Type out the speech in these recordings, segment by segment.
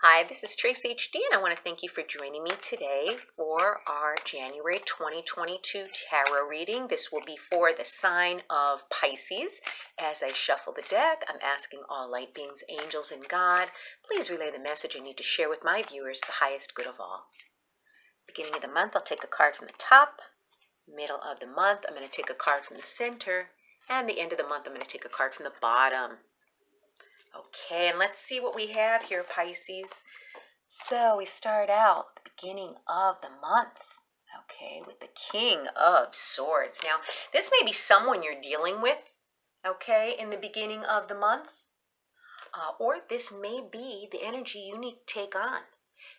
Hi, this is Tracy HD, and I want to thank you for joining me today for our January 2022 tarot reading. This will be for the sign of Pisces. As I shuffle the deck, I'm asking all light beings, angels, and God, please relay the message I need to share with my viewers, the highest good of all. Beginning of the month, I'll take a card from the top. Middle of the month, I'm going to take a card from the center. And the end of the month, I'm going to take a card from the bottom. Okay, and let's see what we have here, Pisces. So we start out at the beginning of the month, okay, with the King of Swords. Now, this may be someone you're dealing with, okay, in the beginning of the month, or this may be the energy you need to take on.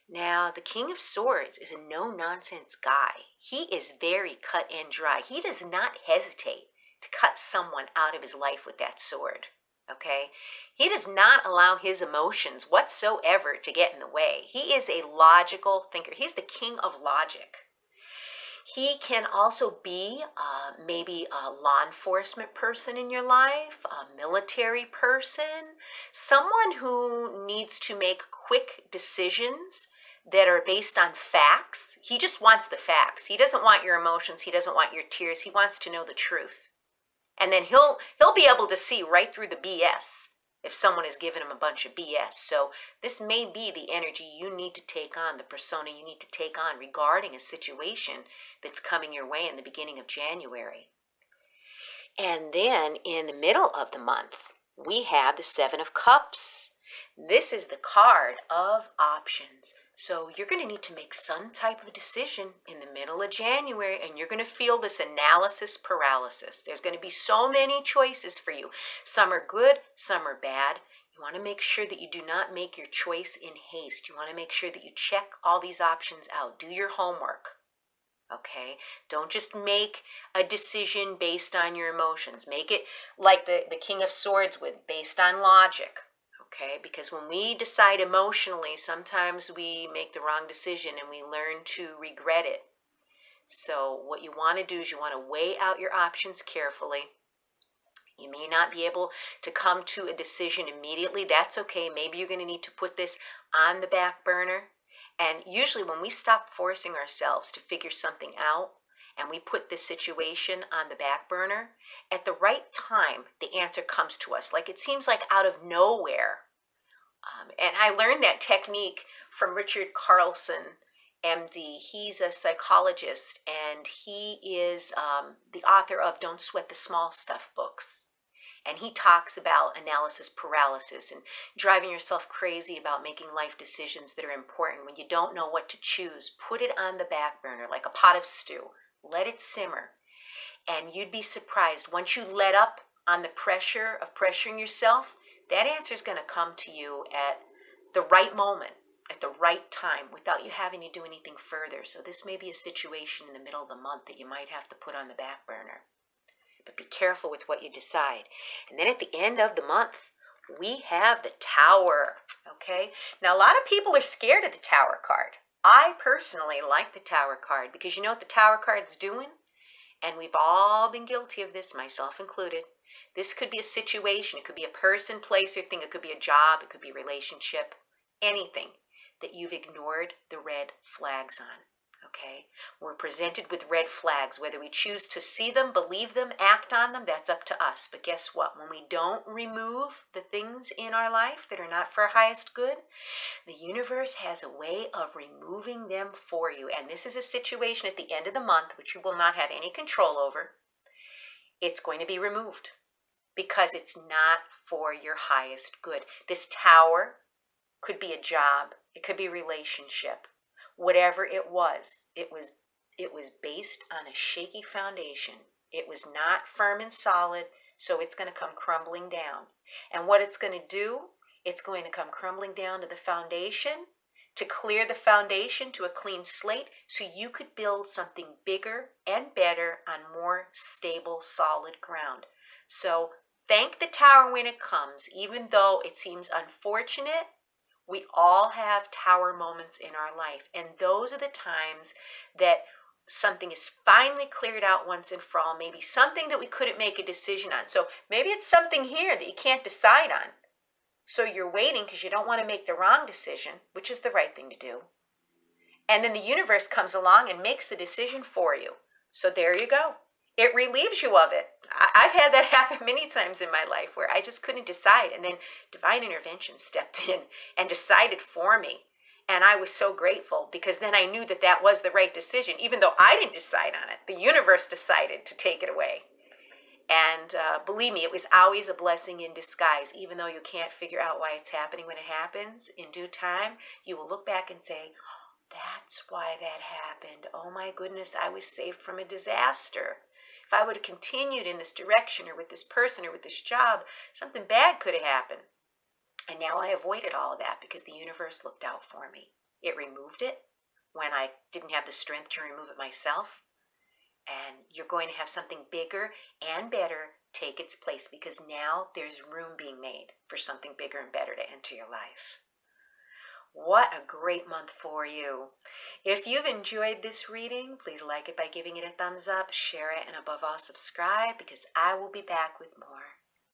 Now, the King of Swords is a no-nonsense guy. He is very cut and dry. He does not hesitate to cut someone out of his life with that sword. Okay? He does not allow his emotions whatsoever to get in the way. He is a logical thinker. He's the king of logic. He can also be maybe a law enforcement person in your life, a military person, someone who needs to make quick decisions that are based on facts. He just wants the facts. He doesn't want your emotions. He doesn't want your tears. He wants to know the truth. And then he'll be able to see right through the BS if someone is giving him a bunch of BS. So this may be the energy you need to take on, the persona you need to take on regarding a situation that's coming your way in the beginning of January. And then in the middle of the month, we have the Seven of Cups. This is the card of options. So you're going to need to make some type of decision in the middle of January, and you're going to feel this analysis paralysis. There's going to be so many choices for you. Some are good, some are bad. You want to make sure that you do not make your choice in haste. You want to make sure that you check all these options out. Do your homework. Okay? Don't just make a decision based on your emotions. Make it like the King of Swords would, based on logic. Okay, because when we decide emotionally, sometimes we make the wrong decision and we learn to regret it. So what you want to do is you want to weigh out your options carefully. You may not be able to come to a decision immediately. That's okay. Maybe you're going to need to put this on the back burner. And usually when we stop forcing ourselves to figure something out, and we put this situation on the back burner, at the right time, the answer comes to us. Like it seems like out of nowhere. And I learned that technique from Richard Carlson, MD. He's a psychologist, and he is the author of Don't Sweat the Small Stuff books. And he talks about analysis paralysis and driving yourself crazy about making life decisions that are important. When you don't know what to choose, put it on the back burner like a pot of stew. Let it simmer. And you'd be surprised. Once you let up on the pressure of pressuring yourself, that answer is going to come to you at the right moment, at the right time, without you having to do anything further. So this may be a situation in the middle of the month that you might have to put on the back burner. But be careful with what you decide. And then at the end of the month, we have the Tower, okay? Now, a lot of people are scared of the Tower card. I personally like the Tower card because you know what the Tower card's doing? And we've all been guilty of this, myself included. This could be a situation. It could be a person, place, or thing. It could be a job. It could be a relationship. Anything that you've ignored the red flags on. Okay? We're presented with red flags. Whether we choose to see them, believe them, act on them, that's up to us. But guess what? When we don't remove the things in our life that are not for our highest good, the universe has a way of removing them for you. And this is a situation at the end of the month which you will not have any control over. It's going to be removed because it's not for your highest good. This Tower could be a job. It could be a relationship. Whatever it was based on a shaky foundation. It was not firm and solid, so it's going to come crumbling down. And what it's going to do, it's going to come crumbling down to the foundation, to clear the foundation to a clean slate, so you could build something bigger and better on more stable, solid ground. So thank the Tower when it comes, even though it seems unfortunate. We all have Tower moments in our life, and those are the times that something is finally cleared out once and for all, maybe something that we couldn't make a decision on. So maybe it's something here that you can't decide on. So you're waiting because you don't want to make the wrong decision, which is the right thing to do. And then the universe comes along and makes the decision for you. So there you go. It relieves you of it. I've had that happen many times in my life where I just couldn't decide. And then divine intervention stepped in and decided for me. And I was so grateful because then I knew that that was the right decision. Even though I didn't decide on it, the universe decided to take it away. And believe me, it was always a blessing in disguise. Even though you can't figure out why it's happening when it happens, in due time, you will look back and say, that's why that happened. Oh my goodness, I was saved from a disaster. If I would have continued in this direction or with this person or with this job, something bad could have happened. And now I avoided all of that because the universe looked out for me. It removed it when I didn't have the strength to remove it myself. And you're going to have something bigger and better take its place because now there's room being made for something bigger and better to enter your life. What a great month for you. If you've enjoyed this reading, please like it by giving it a thumbs up, share it, and above all, subscribe because I will be back with more.